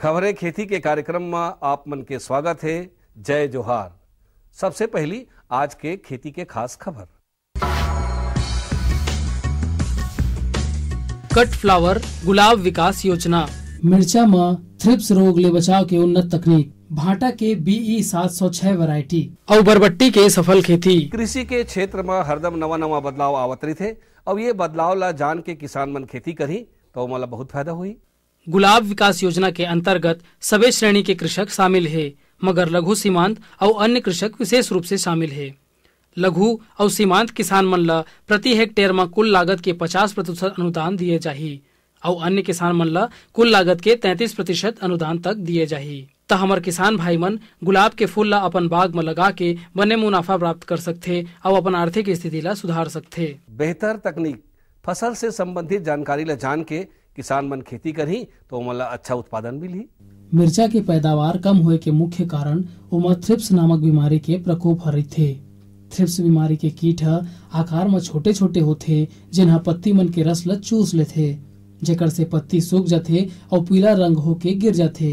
खबरें खेती के कार्यक्रम में आप मन के स्वागत है। जय जोहार। सबसे पहली आज के खेती के खास खबर। कट फ्लावर गुलाब विकास योजना। मिर्चा में थ्रिप्स रोग ले बचाव के उन्नत तकनीक। भाटा के BE 706 वैरायटी और बरबट्टी के सफल खेती। कृषि के क्षेत्र में हरदम नवा नवा बदलाव आवत रही थे। अब ये बदलाव ला जान के किसान मन खेती करी तो मला बहुत फायदा हुई। गुलाब विकास योजना के अंतर्गत सभी श्रेणी के कृषक शामिल है, मगर लघु सीमांत और अन्य कृषक विशेष रूप से शामिल है। लघु और सीमांत किसान मन ला प्रति हेक्टेयर में कुल लागत के 50% अनुदान दिए जाही और अन्य किसान मन ला कुल लागत के 33% अनुदान तक दिए जाही। त हमर किसान भाई मन गुलाब के फूल ला अपन बाग में लगा के बने मुनाफा प्राप्त कर सकथे और अपन आर्थिक स्थिति ला सुधार सकथे। बेहतर तकनीक फसल से संबंधित जानकारी ला जान के किसान मन खेती करी तो मला अच्छा उत्पादन मिली। मिर्चा के पैदावार कम होए के मुख्य कारण उमा थ्रिप्स नामक बीमारी के प्रकोप हर थे। थ्रिप्स बीमारी के कीट आकार में छोटे छोटे होते, जिन्हा पत्ती मन के रस ला चूस लेथे, जेकर से पत्ती सूख जाथे और पीला रंग होके गिर जाथे।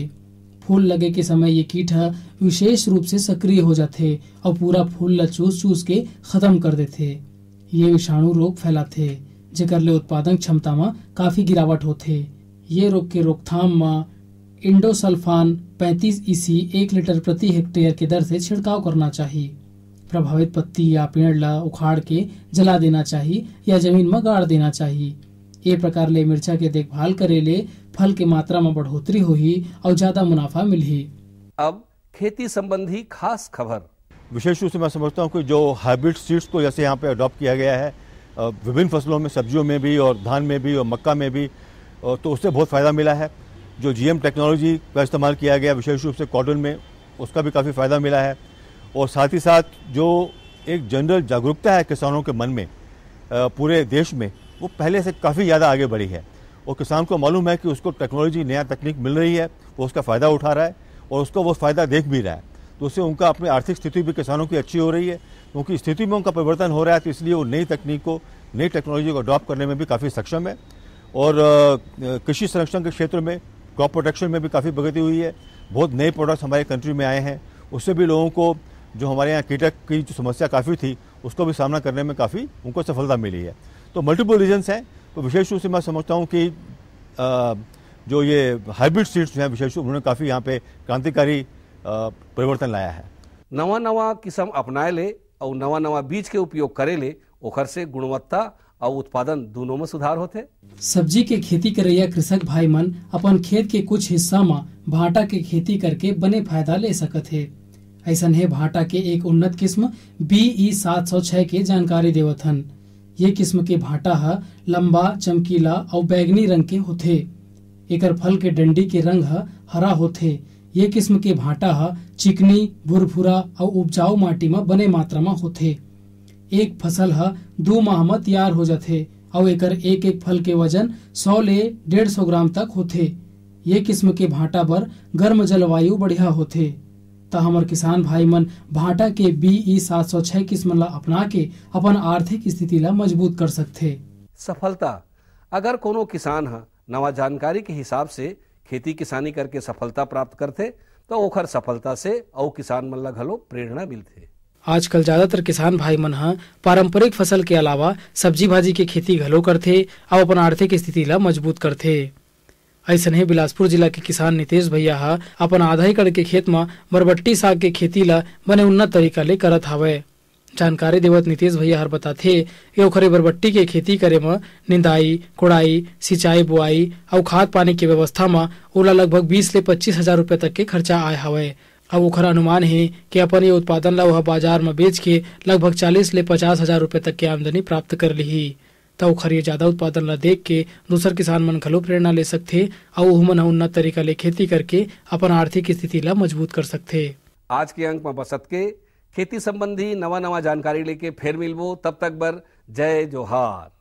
फूल लगे के समय ये कीट विशेष रूप से सक्रिय हो जाते और पूरा फूल ला चूस चूस के खत्म कर देथे। ये विषाणु रोग फैलाथे, जेकर ले उत्पादन क्षमता में काफी गिरावट होथे। ये रोग के रोकथाम में इंडोसल्फान 35 EC 1 लीटर प्रति हेक्टेयर के दर से छिड़काव करना चाहिए। प्रभावित पत्ती या पेड़ ला उखाड़ के जला देना चाहिए या जमीन में गाड़ देना चाहिए। ये प्रकार ले मिर्चा के देखभाल करे ले फल के मात्रा में बढ़ोतरी होही और ज्यादा मुनाफा मिलही। अब खेती संबंधी खास खबर। विशेष रूप से मैं समझता हूँ कि जो हाइब्रिड सीड्स को जैसे यहाँ पे अडॉप्ट किया गया है विभिन्न फसलों में, सब्जियों में भी और धान में भी और मक्का में भी, तो उससे बहुत फ़ायदा मिला है। जो GM टेक्नोलॉजी का इस्तेमाल किया गया विशेष रूप से कॉटन में, उसका भी काफ़ी फ़ायदा मिला है। और साथ ही साथ जो एक जनरल जागरूकता है किसानों के मन में पूरे देश में, वो पहले से काफ़ी ज़्यादा आगे बढ़ी है। और किसान को मालूम है कि उसको टेक्नोलॉजी, नया तकनीक मिल रही है, वो उसका फ़ायदा उठा रहा है और उसको वो फ़ायदा देख भी रहा है। तो उससे उनका अपनी आर्थिक स्थिति भी किसानों की अच्छी हो रही है, क्योंकि स्थिति में उनका परिवर्तन हो रहा है। तो इसलिए वो नई तकनीक को, नई टेक्नोलॉजी को अडॉप्ट करने में भी काफ़ी सक्षम है। और कृषि संरक्षण के क्षेत्र में, क्रॉप प्रोटेक्शन में भी काफ़ी प्रगति हुई है। बहुत नए प्रोडक्ट्स हमारे कंट्री में आए हैं। उससे भी लोगों को जो हमारे यहाँ कीटक की जो समस्या काफ़ी थी, उसको भी सामना करने में काफ़ी उनको सफलता मिली है। तो मल्टीपल रीजन्स हैं। तो विशेष रूप से मैं समझता हूँ कि जो ये हाइब्रिड सीड्स हैं, विशेष रूप उन्होंने काफ़ी यहाँ पे क्रांतिकारी परिवर्तन लाया है। नवा नवा किस्म अपनाए ले और नवा नवा बीज के उपयोग करे ले, ओखर से गुणवत्ता और उत्पादन दोनों में सुधार होते। सब्जी के खेती करैया कृषक भाई मन अपन खेत के कुछ हिस्सा में भाटा के खेती करके बने फायदा ले सकत है। ऐसा है भाटा के एक उन्नत किस्म BE 706 के जानकारी देवथन। ये किस्म के भाटा लंबा, चमकीला और बैगनी रंग के होथे। एकर फल के डंडी के रंग हरा होथे। ये किस्म के भाटा चिकनी, भुरभुरा और उपजाऊ माटी में बने मात्रा में होथे। एक फसल 2 माह में तैयार हो जाथे और एकर एक एक फल के वजन 100 ले 150 ग्राम तक होथे। ये किस्म के भाटा बर गर्म जलवायु बढ़िया होथे। त हमर किसान भाई मन भाटा के BE 706 किस्म ला अपना के अपन आर्थिक स्थिति ला मजबूत कर सकथे। सफलता। अगर कोनो किसान नवा जानकारी के हिसाब से खेती किसानी करके सफलता प्राप्त करते तो ओखर सफलता से और किसान मन ला घलो प्रेरणा मिलथे। आजकल ज्यादातर किसान भाई मन पारंपरिक फसल के अलावा सब्जी भाजी के खेती घलो करथे और अपन आर्थिक स्थिति ला मजबूत करथे। ऐसा ही बिलासपुर जिला के किसान नितेश भैया अपन आधा एकड़ के खेत में बरबट्टी साग के खेती ला बने उन्नत तरीका ले करत हावे। जानकारी देवत नितेश भैया बताथे कि ओखरे बरबट्टी के खेती करे में निंदाई, कोड़ाई, सिंचाई, बुआई और खाद पानी की व्यवस्था में ओला लगभग 20 ले 25 हजार रुपए तक के खर्चा आए हवे। अब ओखर अनुमान है कि अपन ये उत्पादन ला वह बाजार में बेच के लगभग 40 ले 50 हजार रुपए तक की आमदनी प्राप्त कर ली। तो ओखर ये ज्यादा उत्पादन ला देख के दूसर किसान मन घलो प्रेरणा ले सकथे और ओहू मन उन्नत तरीका ले खेती करके अपन आर्थिक स्थिति ला मजबूत कर सकथे। आज के अंक में बसत के खेती संबंधी नवा नवा जानकारी लेके फिर मिलबो। तब तक बर जय जोहार।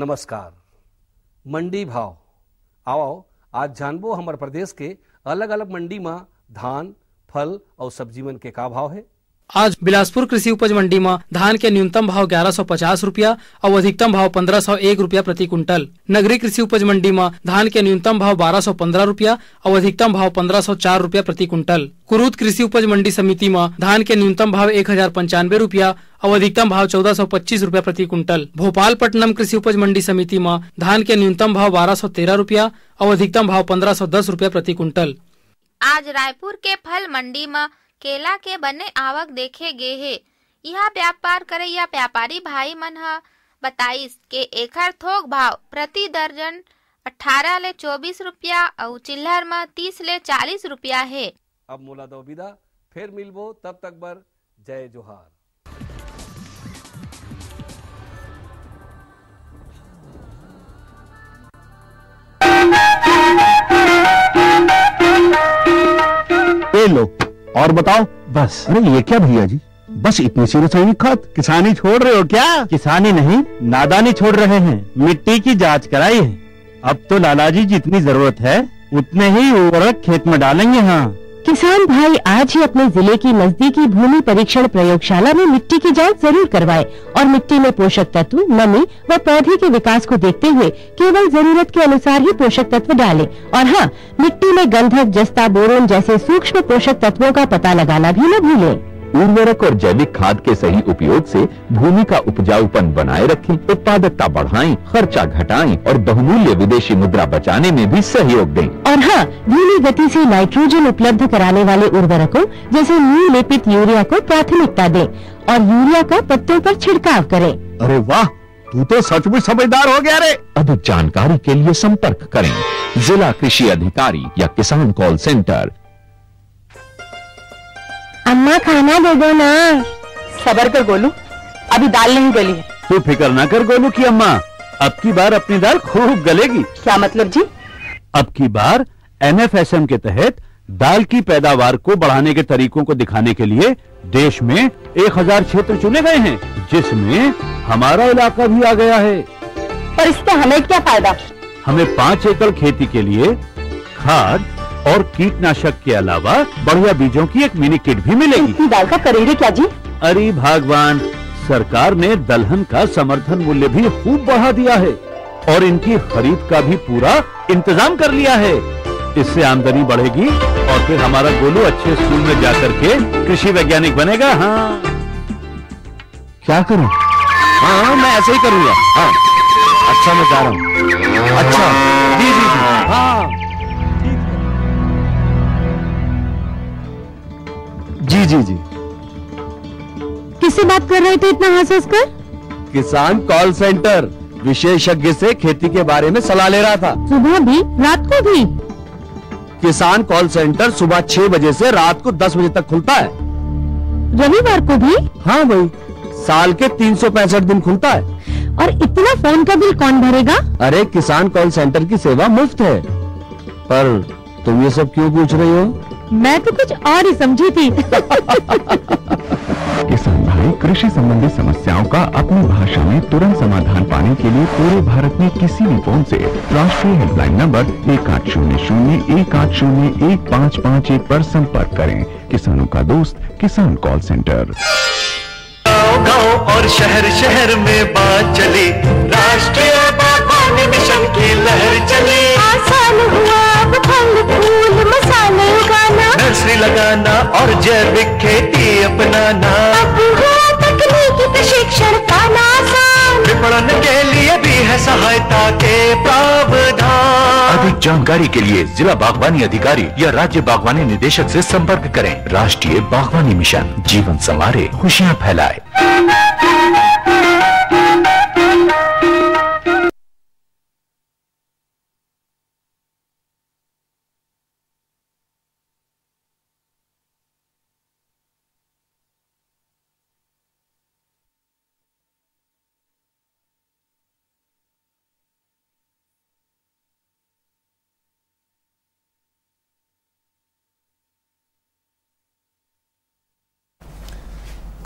नमस्कार। मंडी भाव आओ आज जानबो हमारे प्रदेश के अलग अलग मंडी में धान, फल और सब्जी मन के का भाव है। आज बिलासपुर कृषि उपज मंडी में धान के न्यूनतम भाव 1150 रुपया और अधिकतम भाव 1501 रुपया प्रति कुंटल। नगरीय कृषि उपज मंडी में धान के न्यूनतम भाव 1215 रुपया और अधिकतम भाव 1504 रुपया प्रति कुंटल। कुरूद कृषि उपज मंडी समिति में धान के न्यूनतम भाव 1095 रुपया और अधिकतम भाव 1425 रुपया प्रति कुंटल। भोपाल पट्टनम कृषि उपज मंडी समिति में धान के न्यूनतम भाव 1213 रुपया और अधिकतम भाव 1510 रुपया प्रति कुंटल। आज रायपुर के फल मंडी में केला के बने आवक देखे गे हे। यहाँ व्यापार करैया व्यापारी भाई मन ह बताइस के एखर थोक भाव प्रति दर्जन 18 ले 24 रुपया और चिल्हर में 30 ले 40 रुपया है। अब मोला दो विदा, फिर मिलबो, तब तक बर जय जोहार। ये लो और बताओ। बस। अरे ये क्या भैया जी, बस इतनी सी रासायनिक खाद? किसानी छोड़ रहे हो क्या? किसानी नहीं, नादानी छोड़ रहे हैं। मिट्टी की जांच कराई है। अब तो लालाजी जितनी जरूरत है उतने ही उर्वरक खेत में डालेंगे। हाँ किसान भाई आज ही अपने जिले की नजदीकी भूमि परीक्षण प्रयोगशाला में मिट्टी की जांच जरूर करवाएं और मिट्टी में पोषक तत्व, नमी व पौधे के विकास को देखते हुए केवल जरूरत के अनुसार ही पोषक तत्व डालें। और हाँ, मिट्टी में गंधक, जस्ता, बोरोन जैसे सूक्ष्म पोषक तत्वों का पता लगाना भी न भूलें। उर्वरक और जैविक खाद के सही उपयोग से भूमि का उपजाऊपन बनाए रखें, उत्पादकता बढ़ाएं, खर्चा घटाएं और बहुमूल्य विदेशी मुद्रा बचाने में भी सहयोग दें। और हाँ, धीमी गति से नाइट्रोजन उपलब्ध कराने वाले उर्वरकों जैसे नीम लेपित यूरिया को प्राथमिकता दें और यूरिया का पत्तों पर छिड़काव करें। अरे वाह, तू तो सचमुच समझदार हो गया रे। अधिक जानकारी के लिए संपर्क करें जिला कृषि अधिकारी या किसान कॉल सेंटर। अम्मा खाना दे दो ना। सबर कर गोलू, अभी दाल नहीं गली है। तू फिक्र ना कर गोलू की अम्मा, अब की बार अपनी दाल खूब गलेगी। क्या मतलब जी? अब की बार NFSM के तहत दाल की पैदावार को बढ़ाने के तरीकों को दिखाने के लिए देश में 1000 क्षेत्र चुने गए हैं, जिसमें हमारा इलाका भी आ गया है। पर इससे हमें क्या फायदा? हमें 5 एकड़ खेती के लिए खाद और कीटनाशक के अलावा बढ़िया बीजों की एक मिनी किट भी मिलेगी। इतनी दाल का करेंगे क्या जी? अरे भगवान, सरकार ने दलहन का समर्थन मूल्य भी खूब बढ़ा दिया है और इनकी खरीद का भी पूरा इंतजाम कर लिया है। इससे आमदनी बढ़ेगी और फिर हमारा गोलू अच्छे स्कूल में जाकर के कृषि वैज्ञानिक बनेगा। हाँ, क्या करूं? हाँ, मैं ऐसे ही करूंगा। हाँ, अच्छा, मैं जा रहा हूँ। अच्छा, जी जी जी, हाँ जी जी जी। किससे बात कर रहे थे इतना हंस कर? किसान कॉल सेंटर विशेषज्ञ से खेती के बारे में सलाह ले रहा था। सुबह भी, रात को भी? किसान कॉल सेंटर सुबह 6 बजे से रात को 10 बजे तक खुलता है। रविवार को भी? हाँ भाई, साल के 365 दिन खुलता है। और इतना फोन का बिल कौन भरेगा? अरे किसान कॉल सेंटर की सेवा मुफ्त है। पर तुम ये सब क्यों पूछ रही हो? मैं तो कुछ और ही समझी थी। किसान भाई कृषि संबंधी समस्याओं का अपनी भाषा में तुरंत समाधान पाने के लिए पूरे भारत में किसी भी फोन से राष्ट्रीय हेल्पलाइन नंबर 1800-1801-551 पर संपर्क करें। किसानों का दोस्त किसान कॉल सेंटर। गांव और शहर शहर में बात चली, राष्ट्रीय बागवानी मिशन की लहर चली। आसान हुआ अब फल फूल मसाले उगाना, नर्सरी लगाना और जैविक खेती अपनाना। अब हुआ तकनीकी प्रशिक्षण पाना आसान, विपणन के लिए भी है सहायता के प्रावधान। अधिक जानकारी के लिए जिला बागवानी अधिकारी या राज्य बागवानी निदेशक से संपर्क करें। राष्ट्रीय बागवानी मिशन, जीवन संवारे, खुशियां फैलाए।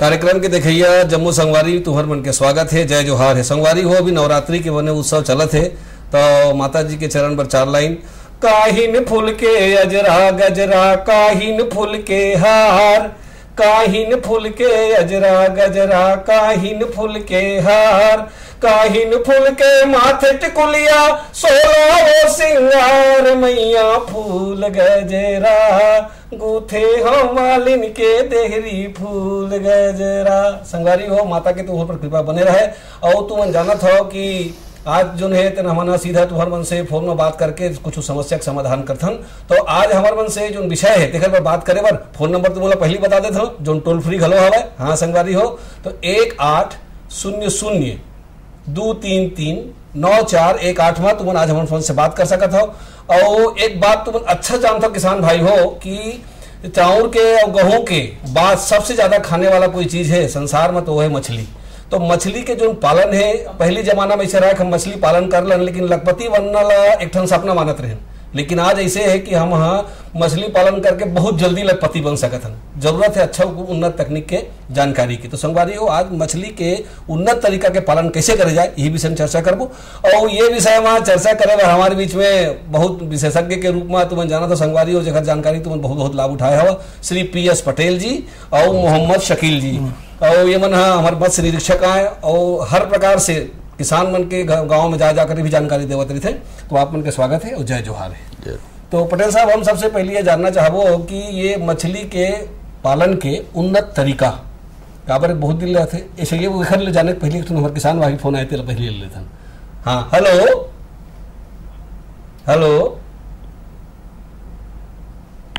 कार्यक्रम के देखिया जम्मू संगवारी तुहर मन के स्वागत है, जय जोहार है। संगवारी हो अभी नवरात्रि के बने उत्सव चलत है, तो माता जी के चरण पर 4 लाइन। काहिन फूल के अजरा गजरा, काहिन फूल के हार, काहिन फूल के अजरा गजरा, काहिन फूल के हार, काहिन फूल के माथे टिकुलिया, 16 वो सिंगार, मैया फूल गजरा गूथे हो मालिन के देहरी फूल गजरा। संगवारी हो माता के तुहर पर कृपा बने रहे। और तुम जानत हो कि आज जो है तेन हमारा सीधा तुहर मन से फोन में बात करके कुछ समस्या का समाधान करथन। तो आज हमार मन से जो विषय है तेकर पर बात करे बर फोन नंबर तो बोला पहली बता देते हो, जो टोल फ्री घलो हवे। हाँ संगवारी हो, तो 1800-233-9418 में तुम आज हमारे फोन से बात कर सकत हो। और एक बात तुम अच्छा जानते हो किसान भाई हो कि चाउर के और गेहूं के बाद सबसे ज्यादा खाने वाला कोई चीज है संसार में तो वो है मछली। तो मछली के जो पालन है, पहली जमाना में ऐसे रहा कि हम मछली पालन कर लें, लेकिन लखपति बनना एक ठन सपना मानत रहे। लेकिन आज ऐसे है कि हम मछली पालन करके बहुत जल्दी लखपति बन सकत हन। जरूरत है अच्छा उन्नत तकनीक के जानकारी की। तो संगवारी हो आज मछली के उन्नत तरीका के पालन कैसे करे जाए यही विषय में चर्चा करबो। और ये विषय में चर्चा करे बर हमारे बीच में बहुत विशेषज्ञ के रूप में तुम जाना तो संगवारी हो जगह जानकारी तुम बहुत लाभ उठाया हो, श्री PS पटेल जी और मोहम्मद शकील जी। और ये मन हमारे मत्स्य निरीक्षक आए और हर प्रकार से किसान मन के गांव में जा जाकर भी जानकारी देवत रही थे। तो आप मन के स्वागत है और जय जोहार है। तो पटेल साहब हम सबसे पहले ये जानना चाहबो कि ये मछली के पालन के उन्नत तरीका का बारे बहुत दिल रहे थे ऐसे ये घर ले जाने पहले हमारे किसान भाई फोन आए थे पहले ले लेते। हाँ हेलो हेलो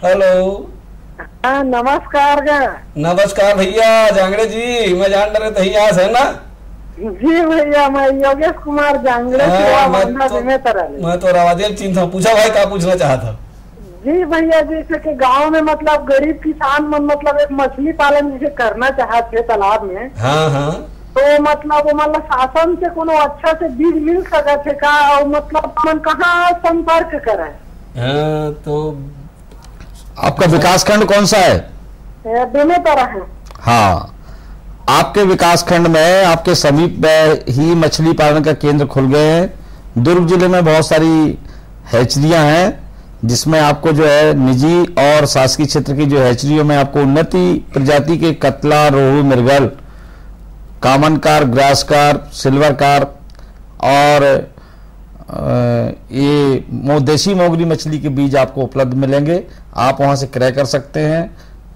हेलो। हाँ नमस्कार नमस्कार भैया जांगड़े जी, मैं जान रहे थे है ना जी भैया, मैं योगेश कुमार जांगड़े मैं तो रावादेल चिन्ह पूछा भाई क्या पूछना चाहा था जी भैया। जैसे कि गांव में मतलब गरीब किसान मन मतलब एक मछली पालन जैसे करना चाहते तालाब में। हाँ हाँ। तो मतलब शासन से कोनो अच्छा से बीज मिल सकत है का, और मतलब मन कहाँ संपर्क करे? हाँ तो आपका विकास खंड कौन सा है? बेमेतरा है। हाँ, आपके विकास खंड में आपके समीप में ही मछली पालन का केंद्र खुल गए हैं। दुर्ग जिले में बहुत सारी हैचरियां हैं जिसमें आपको जो है निजी और शासकीय क्षेत्र की जो हैचरियों में आपको उन्नति प्रजाति के कतला, रोहू, मृगल, common carp, grass carp, silver carp और ये देशी मोगरी मछली के बीज आपको उपलब्ध मिलेंगे। आप वहां से क्रय कर सकते हैं।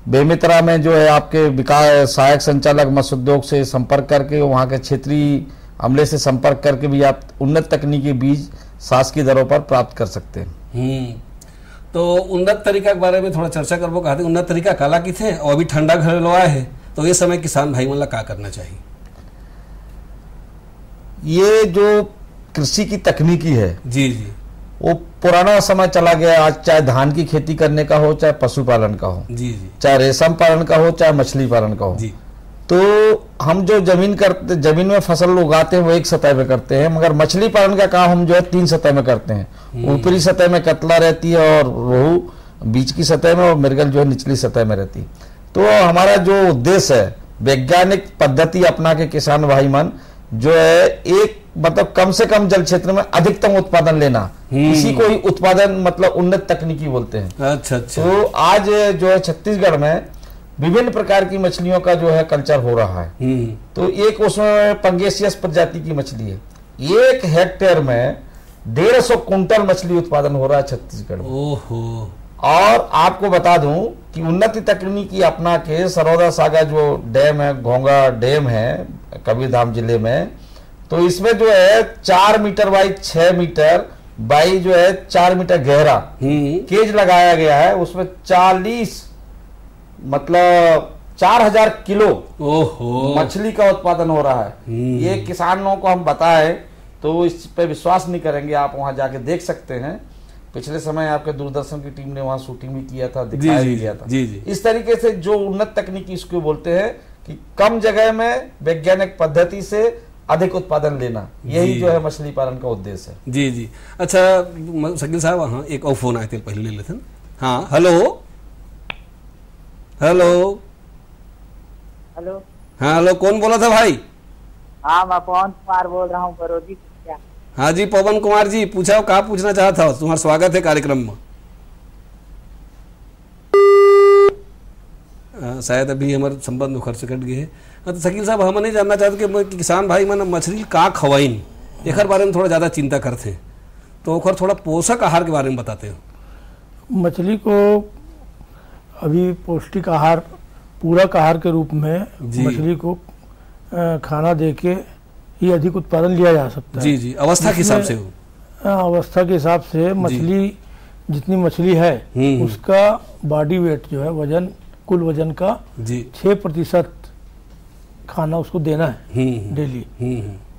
बेमित्रा में जो है आपके विकास सहायक संचालक मत्स्य उद्योग से संपर्क करके, वहां के क्षेत्रीय अमले से संपर्क करके भी आप उन्नत तकनीकी बीज शासकीय दरों पर प्राप्त कर सकते हैं। तो उन्नत तरीका के बारे में थोड़ा चर्चा करबो कहते उन्नत तरीका काला की थे और अभी ठंडा घर लोआ है तो ये समय किसान भाई मतलब क्या करना चाहिए? ये जो कृषि की तकनीकी है जी जी वो पुराना समय चला गया। आज चाहे धान की खेती करने का हो, चाहे पशुपालन का हो, जी जी, चाहे रेशम पालन का हो, चाहे मछली पालन का हो जी। तो हम जो जमीन में फसल उगाते हैं वो एक सतह में करते हैं, मगर मछली पालन का काम हम जो है 3 सतह में करते हैं। ऊपरी सतह में कतला रहती है और रोहू बीच की सतह में, और मृगल जो है निचली सतह में रहती है। तो हमारा जो उद्देश्य है वैज्ञानिक पद्धति अपना के किसान भाई मन जो है एक मतलब कम से कम जल क्षेत्र में अधिकतम उत्पादन लेना, इसी को ही उत्पादन मतलब उन्नत तकनीकी बोलते हैं। अच्छा अच्छा। तो आज जो है छत्तीसगढ़ में विभिन्न प्रकार की मछलियों का जो है कल्चर हो रहा है। तो एक उसमें पंगेसियस प्रजाति की मछली है। 1 हेक्टेयर में 150 कुंटल मछली उत्पादन हो रहा है छत्तीसगढ़ में। ओहो। और आपको बता दूं कि उन्नति तकनीकी अपना के सरोदा सागा जो डैम है, घोंगा डैम है कबीरधाम जिले में, तो इसमें जो है 4 मीटर बाई 6 मीटर बाई जो है 4 मीटर गहरा केज लगाया गया है। उसमें 40 मतलब 4000 किलो मछली का उत्पादन हो रहा है। ये किसानों को हम बताएं तो इस पे विश्वास नहीं करेंगे, आप वहां जाके देख सकते हैं। पिछले समय आपके दूरदर्शन की टीम ने वहां शूटिंग भी किया था, दिखाया भी गया था। जी जी। इस तरीके से जो उन्नत तकनीकी इसको बोलते हैं कि कम जगह में वैज्ञानिक पद्धति से अधिक उत्पादन लेना, यही जो है मछली पालन का उद्देश्य है। जी जी। अच्छा शकील साहब, हाँ एक और फोन आए थे पहले ले लेते हैं। हाँ हेलो हेलो हेलो हाँ हेलो, कौन बोला था भाई? हाँ मैं पवन कुमार बोल रहा हूँ बरोदी। हाँ जी पवन कुमार जी, पूछा कहाँ पूछना चाहता हो, तुम्हारा स्वागत है कार्यक्रम में। शायद अभी हमारे संबंध उखड़ से कट गए हैं। तो शकील साहब, हम नहीं जानना चाहते कि किसान भाई मन मछली का खवाइन एक बारे में थोड़ा ज़्यादा चिंता करते हैं, तो ओकर थोड़ा पोषक आहार के बारे में बताते हो। मछली को अभी पौष्टिक आहार, पूरक आहार के रूप में मछली को खाना देके ही अधिक उत्पादन लिया जा सकता है। जी जी, अवस्था के हिसाब से। अवस्था के हिसाब से मछली, जितनी मछली है उसका बॉडी वेट जो है, वजन, कुल वजन का 6% खाना उसको देना है डेली।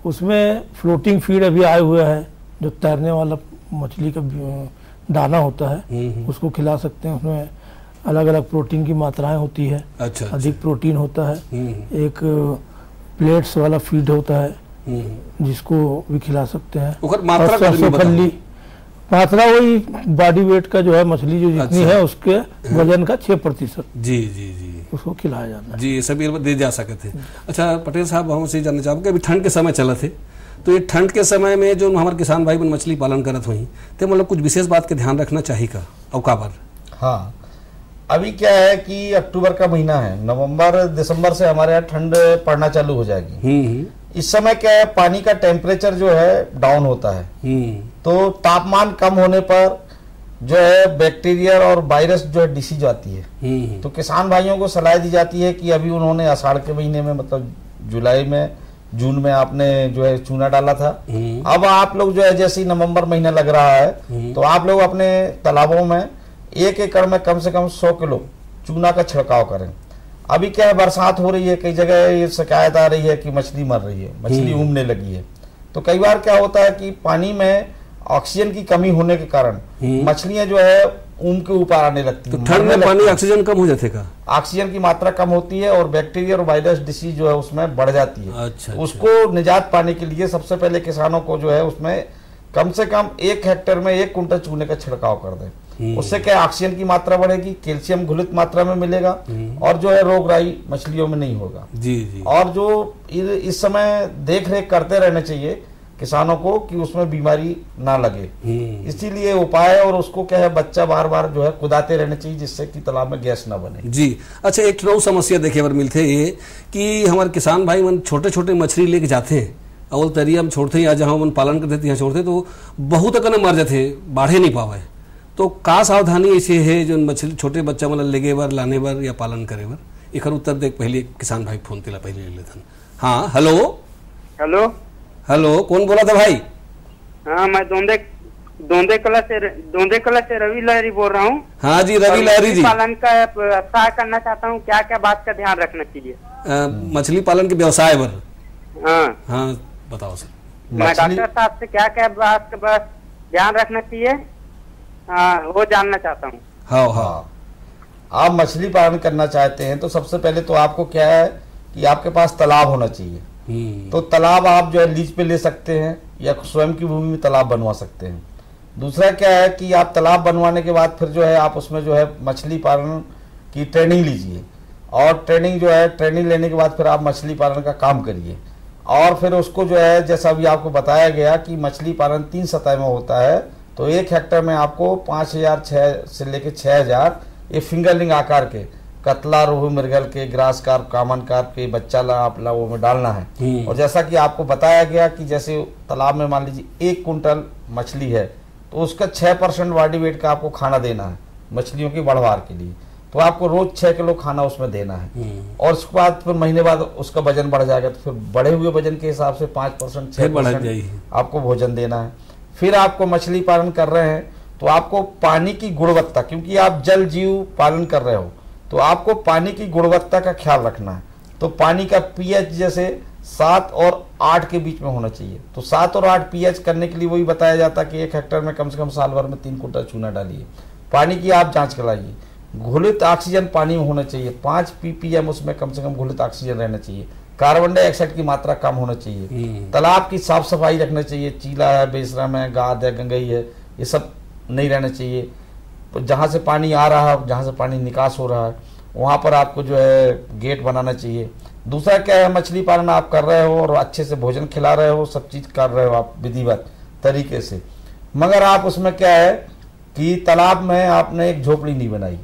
उसमें फ्लोटिंग फीड अभी आए हुए हैं, जो तैरने वाला मछली का दाना होता है उसको खिला सकते हैं। उसमें अलग अलग प्रोटीन की मात्राएं होती है। अच्छा, अधिक प्रोटीन होता है। एक प्लेट्स वाला फीड होता है जिसको भी खिला सकते हैं। मात्रा वही बॉडी वेट का जो है, मछली जो जितनी है उसके वजन का 6%। जी जी जी, उसको खिलाया जाता है। जी, सभी दे जा सकते थे। अच्छा पटेल साहब, हम से जानना चाहोगे, अभी ठंड के समय चला थे, तो ये ठंड के समय में जो हमारे किसान भाई मछली पालन करत हुई, तो मतलब कुछ विशेष बात के ध्यान रखना चाहिए का औका पर? हाँ, अभी क्या है कि अक्टूबर का महीना है, नवंबर दिसंबर से हमारे यहाँ ठंड पड़ना चालू हो जाएगी। इस समय क्या है, पानी का टेम्परेचर जो है डाउन होता है, तो तापमान कम होने पर जो है बैक्टीरिया और वायरस जो है डिसीज आती है। तो किसान भाइयों को सलाह दी जाती है कि अभी उन्होंने आषाढ़ के महीने में, मतलब जुलाई में, जून में आपने जो है चूना डाला था। अब आप लोग जो है, जैसे ही नवंबर महीना लग रहा है, तो आप लोग अपने तालाबों में 1 एकड़ में कम से कम 100 किलो चूना का छिड़काव करें। अभी क्या है, बरसात हो रही है, कई जगह ये शिकायत आ रही है कि मछली मर रही है, मछली उमने लगी है। तो कई बार क्या होता है कि पानी में ऑक्सीजन की कमी होने के कारण मछलियां जो है ऊम के ऊपर आने लगती है। तो ठंड में पानी ऑक्सीजन कम हो जाते का? ऑक्सीजन की मात्रा कम होती है और बैक्टीरिया और वायरस डिसीज जो है उसमें बढ़ जाती है। अच्छा, उसको निजात पाने के लिए सबसे पहले किसानों को जो है उसमें कम से कम 1 हेक्टेयर में 1 कुंटल चूने का छिड़काव कर दें। उससे क्या ऑक्सीजन की मात्रा बढ़ेगी, कैल्शियम घुलित मात्रा में मिलेगा और जो है रोग राई मछलियों में नहीं होगा। जी जी। और जो इस समय देख रेख करते रहना चाहिए किसानों को कि उसमें बीमारी ना लगे, इसीलिए उपाय, और उसको क्या है, बच्चा बार बार जो है कुदाते रहना चाहिए जिससे कि तालाब में गैस ना बने। जी। अच्छा, एक नौ समस्या देखे बार मिलते ये कि हमारे किसान भाई मन छोटे छोटे मछली लेके जाते हैं, अवल तरिया में छोड़ते हैं या जहाँ मन पालन करते थे यहाँ छोड़ते, तो बहुत अकन मर जाते, बाढ़े नहीं पावे। तो का सावधानी ऐसे है जो मछली छोटे बच्चा मतलब लेगे बार, लाने बार या पालन करे बार? एक उत्तर देख, पहले किसान भाई फोन तिला पहले ले लेते। हाँ हेलो हेलो हेलो, कौन बोला था भाई? हाँ मैं दोंदे कला से रवि लहरी बोल रहा हूँ। हाँ जी रवि लहरी जी, पालन का व्यवसाय करना चाहता हूँ, क्या क्या बात का ध्यान रखना चाहिए? मछली पालन के व्यवसाय पर? हाँ हाँ बताओ सर। मैं डॉक्टर साहब से क्या क्या बात का ध्यान रखना चाहिए वो जानना चाहता हूँ। हाँ हाँ, आप मछली पालन करना चाहते हैं तो सबसे पहले तो आपको क्या है कि आपके पास तालाब होना चाहिए। तो तालाब आप जो है लीज पे ले सकते हैं या स्वयं की भूमि में तालाब बनवा सकते हैं। दूसरा क्या है कि आप तालाब बनवाने के बाद फिर जो है आप उसमें जो है मछली पालन की ट्रेनिंग लीजिए, और ट्रेनिंग जो है, ट्रेनिंग लेने के बाद फिर आप मछली पालन का काम करिए। और फिर उसको जो है, जैसा अभी आपको बताया गया कि मछली पालन 3 सतह में होता है, तो 1 हेक्टेयर में आपको 5000 से लेकर 6000 ये फिंगरलिंग आकार के कतला, रोहू, मृगल के, ग्रास कार्प, कॉमन कार्प के बच्चा आप वो में डालना है। और जैसा कि आपको बताया गया कि जैसे तालाब में मान लीजिए 1 कुंटल मछली है तो उसका 6% बॉडी वेट का आपको खाना देना है मछलियों की बढ़वार के लिए। तो आपको रोज 6 किलो खाना उसमें देना है, और उसके बाद फिर महीने बाद उसका वजन बढ़ जाएगा, तो फिर बढ़े हुए वजन के हिसाब से 5% 6% आपको भोजन देना है। फिर आपको मछली पालन कर रहे हैं तो आपको पानी की गुणवत्ता, क्योंकि आप जल जीव पालन कर रहे हो, तो आपको पानी की गुणवत्ता का ख्याल रखना है। तो पानी का पीएच जैसे 7 और 8 के बीच में होना चाहिए। तो 7 और 8 पीएच करने के लिए वही बताया जाता है कि 1 हेक्टेयर में कम से कम साल भर में 3 कुंटल चूना डालिए। पानी की आप जांच कराइए। घुलित ऑक्सीजन पानी में होना चाहिए, 5 ppm उसमें कम से कम घुलित ऑक्सीजन रहना चाहिए। कार्बन डाइऑक्साइड की मात्रा कम होना चाहिए। तालाब की साफ सफाई रखना चाहिए, चीला है, बेसरम है, गाद है, गंगई है, ये सब नहीं रहना चाहिए। जहाँ से पानी आ रहा है, जहाँ से पानी निकास हो रहा है, वहाँ पर आपको जो है गेट बनाना चाहिए। दूसरा क्या है, मछली पालन आप कर रहे हो और अच्छे से भोजन खिला रहे हो, सब चीज कर रहे हो आप विधिवत तरीके से, मगर आप उसमें क्या है कि तालाब में आपने एक झोपड़ी नहीं बनाई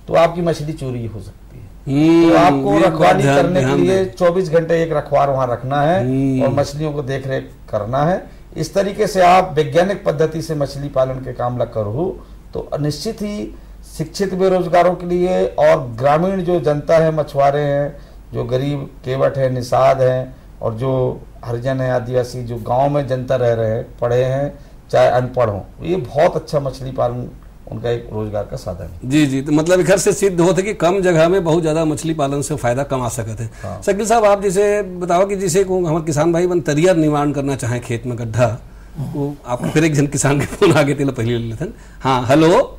तो आपकी मछली चोरी हो सकती है। तो आपको रखवाली करने के लिए 24 घंटे एक रखवार वहां रखना है और मछलियों को देख रेख करना है। इस तरीके से आप वैज्ञानिक पद्धति से मछली पालन के काम लग करो तो निश्चित ही शिक्षित बेरोजगारों के लिए और ग्रामीण जो जनता है, मछुआरे हैं, जो गरीब केवट है, निषाद हैं और जो हरिजन है, आदिवासी जो गांव में जनता रह रहे हैं, पढ़े हैं चाहे अनपढ़ हो, ये बहुत अच्छा मछली पालन उनका एक रोजगार का साधन है। जी जी, तो मतलब घर से सिद्ध होते कि कम जगह में बहुत ज्यादा मछली पालन से फायदा कमा सकते हैं। हाँ। शकील साहब, आप जैसे बताओ कि जिसे हमारे किसान भाई बन तरिया निर्माण करना चाहे खेत में गड्ढा, वो आपको फिर एक जन किसान के फोन आगे थे पहले ले लेते हैं। हाँ, हेलो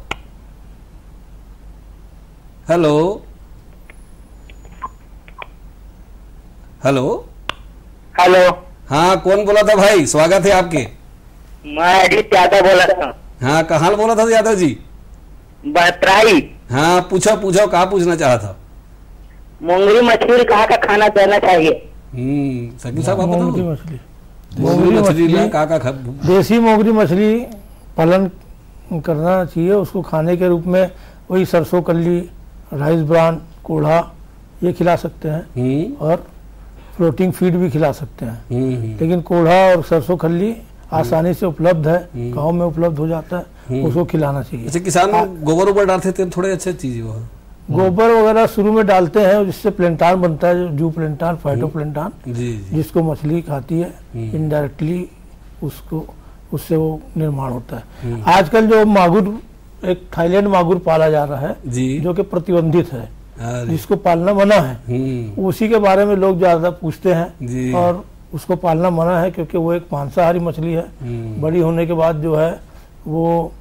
हेलो हेलो हेलो। हाँ, कौन बोला था भाई? स्वागत है आपके। मैं अजीत यादव बोला था। हाँ, कहाँ बोला था यादव जी? बतराई। हाँ, पूछो पूछो, कहाँ पूछना चाहा था? मोंगरी मछली कहाँ का खाना देना चाहिए? शकील साहब आप बताओ। मोंगरी मछली का देसी मोंगरी मछली पालन करना चाहिए। उसको खाने के रूप में वही सरसों कल्ली, राइस ब्रान, कोढ़ा ये खिला सकते हैं और फ्लोटिंग फीड भी खिला सकते हैं। लेकिन कोढ़ा और सरसों खल्ली आसानी से उपलब्ध है, गांव में उपलब्ध हो जाता है, उसको खिलाना चाहिए। अच्छा, किसान गोबर उबर डालते थे थोड़े अच्छे चीज वो गोबर वगैरह शुरू में डालते हैं, जिससे प्लेंटान बनता है, जू प्लेंटान, फाइटो प्लेंटान, जिसको मछली खाती है इनडायरेक्टली, उसको उससे वो निर्माण होता है। आजकल जो मागुर, एक थाईलैंड मागुर पाला जा रहा है जो कि प्रतिबंधित है, जिसको पालना मना है, उसी के बारे में लोग ज्यादा पूछते हैं और उसको पालना मना है क्योंकि वो एक मांसाहारी मछली है। बड़ी होने के बाद जो है वो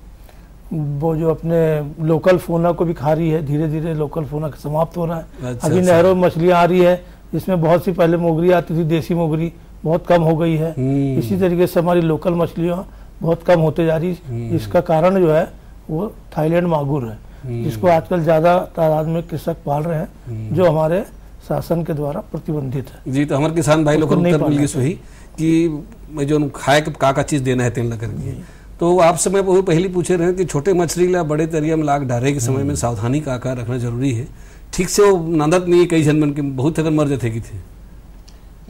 जो अपने लोकल फोना को भी खा रही है, धीरे धीरे लोकल फोना समाप्त हो रहा है। अभी नहरों में मछलियां आ रही है जिसमें बहुत सी पहले मोगरी आती थी, देसी मोगरी बहुत कम हो गई है। इसी तरीके से हमारी लोकल मछलियां बहुत कम होते जा रही है। इसका कारण जो है वो थाईलैंड मागुर है, जिसको आजकल ज्यादा तादाद में कृषक पाल रहे हैं, जो हमारे शासन के द्वारा प्रतिबंधित है। जी, तो हमारे किसान भाई लोग को उत्तर मिल गई सही कि जो खाए का चीज देना है तेल न करके। तो आपसे मैं पहले पूछे रहे कि छोटे मछली ला बड़े तरिया में लाग डारे के समय में सावधानी का रखना जरूरी है। ठीक से वो नादत नहीं, कई जन बन के बहुत अगर मर जाते थे।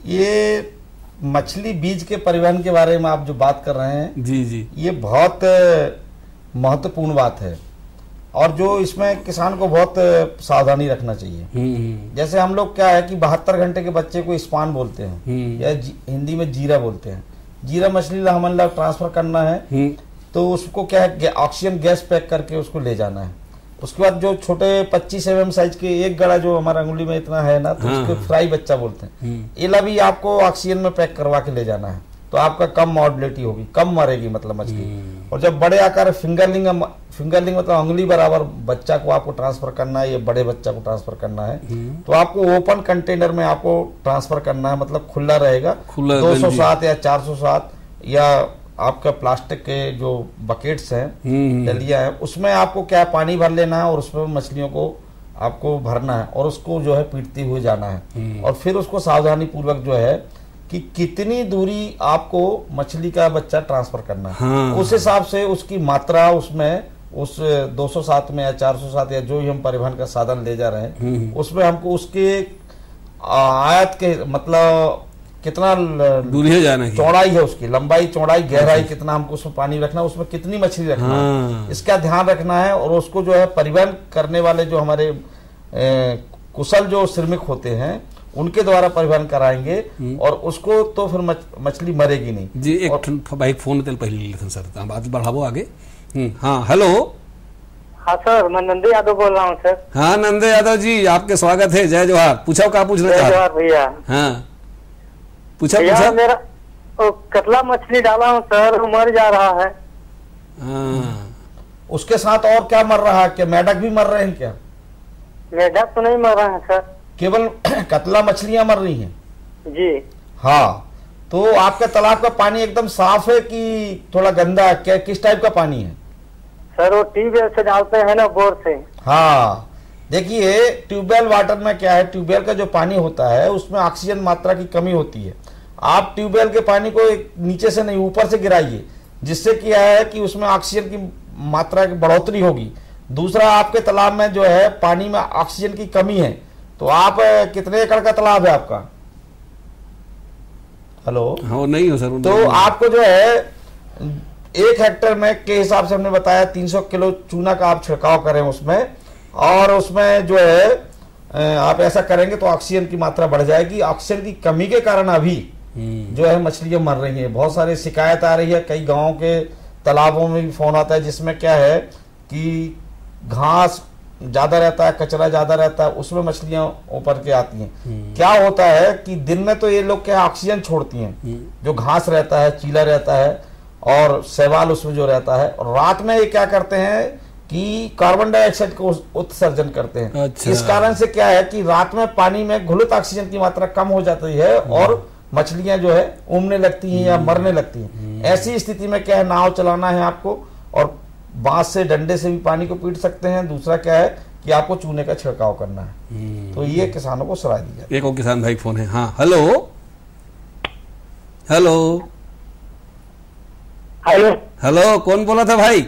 ये मछली बीज के परिवहन के बारे में आप जो बात कर रहे हैं, जी जी, ये बहुत महत्वपूर्ण बात है और जो इसमें किसान को बहुत सावधानी रखना चाहिए। जैसे हम लोग क्या है कि 72 घंटे के बच्चे को स्पान बोलते हैं या हिंदी में जीरा बोलते हैं। जीरा मछली ला हमन ला ट्रांसफर करना है तो उसको क्या है, ऑक्सीजन गैस पैक करके उसको ले जाना है। उसके बाद जो छोटे 25 mm साइज के एक गड़ा जो हमारा अंगुली में इतना है ना, तो उसको फ्राई बच्चा बोलते हैं। ये ला भी आपको ऑक्सीजन में पैक करवा के ले जाना है, तो आपका कम मॉर्बिलिटी होगी, कम मरेगी मतलब मछली। और जब बड़े आकार फिंगरलिंग मतलब अंगुली बराबर बच्चा को आपको ट्रांसफर करना है, ये बड़े बच्चा को ट्रांसफर करना है, तो आपको ओपन कंटेनर में आपको ट्रांसफर करना है, मतलब खुला रहेगा। 207 या 407 या आपका प्लास्टिक के जो बकेट्स हैं, डलिया है, उसमें आपको क्या पानी भर लेना है और उसमें मछलियों को आपको भरना है और उसको जो है पीटते हुए जाना है। और फिर उसको सावधानी पूर्वक जो है कि कितनी दूरी आपको मछली का बच्चा ट्रांसफर करना है, उस हिसाब से उसकी मात्रा उसमें उस 207 में या 407 या जो ही हम परिवहन का साधन ले जा रहे हैं, उसमें हमको उसके आयत के मतलब कितना दूरी है जाना है, चौड़ाई है उसकी, लंबाई चौड़ाई गहराई कितना हमको उसमें पानी रखना है, उसमें कितनी मछली रखना है, इसका ध्यान रखना है। और उसको जो है परिवहन करने वाले जो हमारे कुशल जो श्रमिक होते हैं उनके द्वारा परिवहन कराएंगे और उसको तो फिर मछली मरेगी नहीं। जी, एक भाई फोन पहले लेते सर, बात बढ़ावो आगे। हाँ, हेलो। हाँ सर, मैं नंदे यादव बोल रहा हूँ सर। हाँ नंदे यादव जी, आपके स्वागत है, जय जोहार। पूछो क्या पूछना चाहते? जय जोहार भैया। हाँ पूछा। मेरा कतला मछली डाला हूँ सर, मर जा रहा है। उसके साथ और क्या मर रहा है? क्या मेढक भी मर रहे हैं? क्या मेढक तो नहीं मर रहा है सर, केवल कतला मछलियां मर रही हैं जी। हाँ, तो आपके तालाब का पानी एकदम साफ है कि थोड़ा गंदा है? क्या किस टाइप का पानी है सर? वो ट्यूबवेल से डालते हैं ना, बोर से। हाँ, देखिए ट्यूबवेल वाटर में क्या है, ट्यूबवेल का जो पानी होता है उसमें ऑक्सीजन मात्रा की कमी होती है। आप ट्यूबवेल के पानी को नीचे से नहीं ऊपर से गिराइए, जिससे क्या है कि उसमें ऑक्सीजन की मात्रा की बढ़ोतरी होगी। दूसरा, आपके तालाब में जो है पानी में ऑक्सीजन की कमी है, तो आप कितने एकड़ का तालाब है आपका? हेलो, हाँ नहीं हो सर। तो आपको जो है 1 हेक्टेयर में के हिसाब से हमने बताया 300 किलो चूना का आप छिड़काव करें उसमें, और उसमें जो है आप ऐसा करेंगे तो ऑक्सीजन की मात्रा बढ़ जाएगी। ऑक्सीजन की कमी के कारण अभी जो है मछलियां मर रही हैं। बहुत सारी शिकायत आ रही है, कई गांव के तालाबों में भी फोन आता है जिसमें क्या है कि घास ज्यादा रहता है, कचरा ज्यादा रहता है, उसमें मछलियां ऊपर के आती हैं। क्या होता है कि दिन में तो ये लोग क्या ऑक्सीजन छोड़ती हैं, जो घास रहता है, चीला रहता है और शैवाल उसमें जो रहता है, और रात में ये क्या करते हैं कि कार्बन डाइऑक्साइड को उत्सर्जन करते हैं। अच्छा। इस कारण से क्या है कि रात में पानी में घुलित ऑक्सीजन की मात्रा कम हो जाती है और मछलियां जो है उमने लगती हैं या मरने लगती हैं। ऐसी स्थिति में क्या है, नाव चलाना है आपको, और बांस से डंडे से भी पानी को पीट सकते हैं। दूसरा क्या है कि आपको चूने का छिड़काव करना है। तो ये किसानों को सलाह दी जाए। एक और किसान भाई फोन है। हाँ, हेलो हेलो हेलो हेलो, कौन बोला था भाई?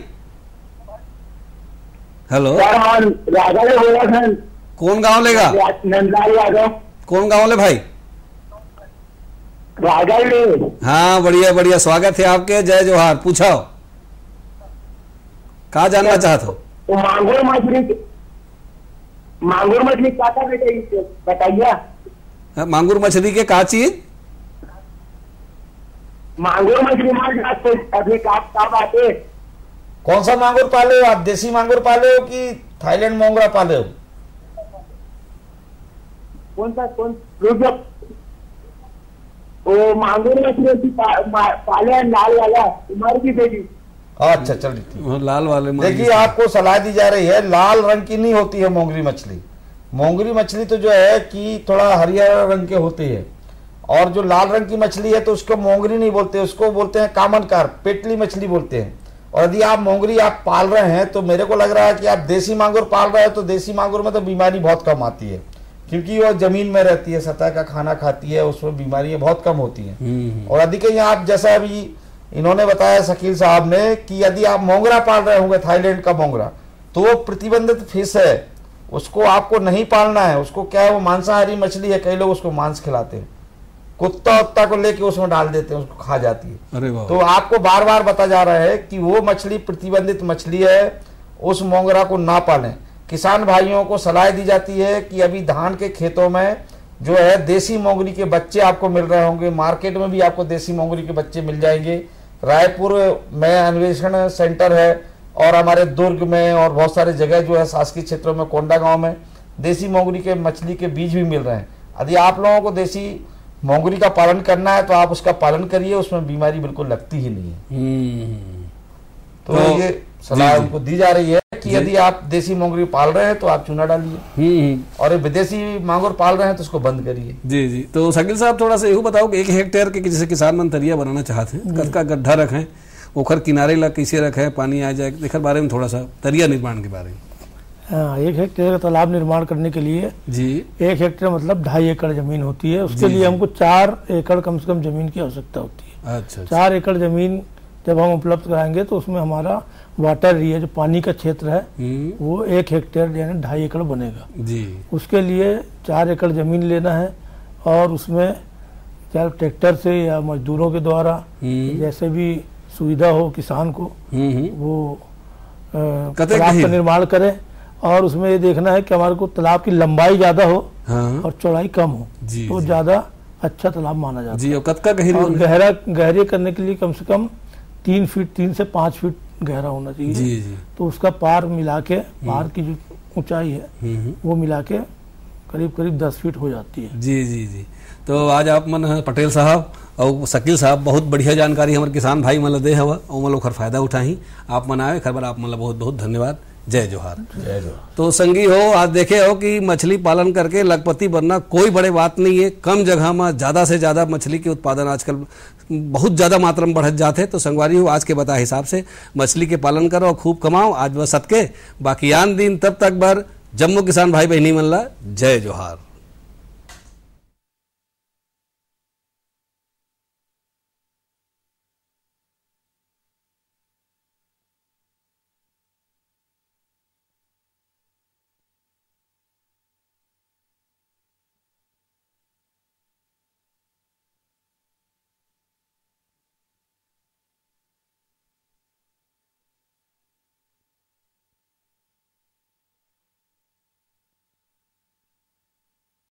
हेलो, राजा बोला था। कौन गांव लेगा? नंदलाल यादव। कौन गांव ले भाई? राजा। हाँ, बढ़िया बढ़िया, स्वागत है आपके, जय जोहार। पूछो, कहा जानना चाहते हो? मांगुर मछली क्या था बेटे, बताइए। मांगुर मछली के का चीज? मांगुर मछली अभी का बात है। कौन सा मांगुर पाले हो आप? देसी मांगुर पाले हो कि थाईलैंड मोंगरा पाले हो? कौन वो मांगुर मछली पाले लाल वाला उमर की बेटी। अच्छा, चल ठीक। लाल वाले देखिए, आपको सलाह दी जा रही है, लाल रंग की नहीं होती है मोंगरी मछली। मोंगरी मछली तो जो है कि थोड़ा हरियर रंग के होती है, और जो लाल रंग की मछली है तो उसको मोंगरी नहीं बोलते, उसको बोलते हैं कामन कार्प, पेटली मछली बोलते हैं। और यदि आप मोंगरी आप पाल रहे हैं तो मेरे को लग रहा है कि आप देसी मांगुर पाल रहे हैं, तो देसी मांगुर में तो बीमारी बहुत कम आती है, क्योंकि वो जमीन में रहती है, सतह का खाना खाती है, उसमें बीमारियां बहुत कम होती हैं। और यदि कहीं आप, जैसा अभी इन्होंने बताया शकील साहब ने, कि यदि आप मोंगरा पाल रहे होंगे, थाईलैंड का मोंगरा, तो वो प्रतिबंधित फिश है, उसको आपको नहीं पालना है। उसको क्या है, वो मांसाहारी मछली है, कई लोग उसको मांस खिलाते हैं, कुत्ता उत्ता को लेके उसमें डाल देते हैं, उसको खा जाती है। अरे वाह। तो आपको बार बार बता जा रहा है कि वो मछली प्रतिबंधित मछली है, उस मोंगरा को ना पालें। किसान भाइयों को सलाह दी जाती है कि अभी धान के खेतों में जो है देसी मोंगरी के बच्चे आपको मिल रहे होंगे, मार्केट में भी आपको देसी मोंगरी के बच्चे मिल जाएंगे। रायपुर में अन्वेषण सेंटर है, और हमारे दुर्ग में और बहुत सारे जगह जो है शासकीय क्षेत्रों में, कोंडा गांव में देसी मोंगरी के मछली के बीज भी मिल रहे हैं। यदि आप लोगों को देसी मोंगरी का पालन करना है तो आप उसका पालन करिए, उसमें बीमारी बिल्कुल लगती ही नहीं है। तो ये सलाह उनको दी जा रही है कि यदि आप देसी मोंगरी पाल रहे हैं तो आप चूना डालिए, और विदेशी मांगुर पाल रहे हैं तो उसको बंद करिए। जी जी। तो शकील साहब, थोड़ा सा यू बताओ कि 1 हेक्टेयर के जैसे किसान मन तरिया बनाना चाहते हैं, कद का गड्ढा रखें, ओखर किनारे ला कैसे रखें, पानी आ जाए, एक बारे में थोड़ा सा तरिया निर्माण के बारे में। हाँ, 1 हेक्टेयर का तालाब निर्माण करने के लिए जी 1 हेक्टेयर मतलब 2.5 एकड़ जमीन होती है। उसके लिए हमको 4 एकड़ कम से कम जमीन की आवश्यकता होती है। अच्छा। 4 एकड़ जमीन जब हम उपलब्ध कराएंगे तो उसमें हमारा वाटर एरिया, जो पानी का क्षेत्र है, वो 1 हेक्टेयर यानी 2.5 एकड़ बनेगा जी। उसके लिए 4 एकड़ जमीन लेना है, और उसमें चाहे ट्रैक्टर से या मजदूरों के द्वारा जैसे भी सुविधा हो किसान को, वो तालाब का निर्माण करे। और उसमें ये देखना है कि हमारे को तालाब की लंबाई ज्यादा हो और चौड़ाई कम हो, तो ज्यादा अच्छा तालाब माना जाता है जी। और कद का गहरी, और गहरे करने के लिए कम से कम 3 से 5 फीट गहरा होना चाहिए जी जी। तो उसका पार मिला के, पार की जो ऊंचाई है वो मिला के करीब 10 फीट हो जाती है। जी जी जी। तो आज आप मन पटेल साहब और शकील साहब बहुत बढ़िया जानकारी हमारे किसान भाई मन दे हवा, और मन लोग फायदा उठाही। आप मन आए खबर, आप मन बहुत बहुत धन्यवाद। जय जोहार। जय जोहार। तो संगी हो, आज देखे हो कि मछली पालन करके लखपति बनना कोई बड़े बात नहीं है। कम जगह में ज्यादा से ज्यादा मछली के उत्पादन आजकल बहुत ज्यादा मात्रा में बढ़त जाते। तो संगवारी हो, आज के बता हिसाब से मछली के पालन करो और खूब कमाओ। आज बस सतके, बाकी आन दिन तब तक बर जम्मू किसान भाई बहनी मन ला जय जोहार।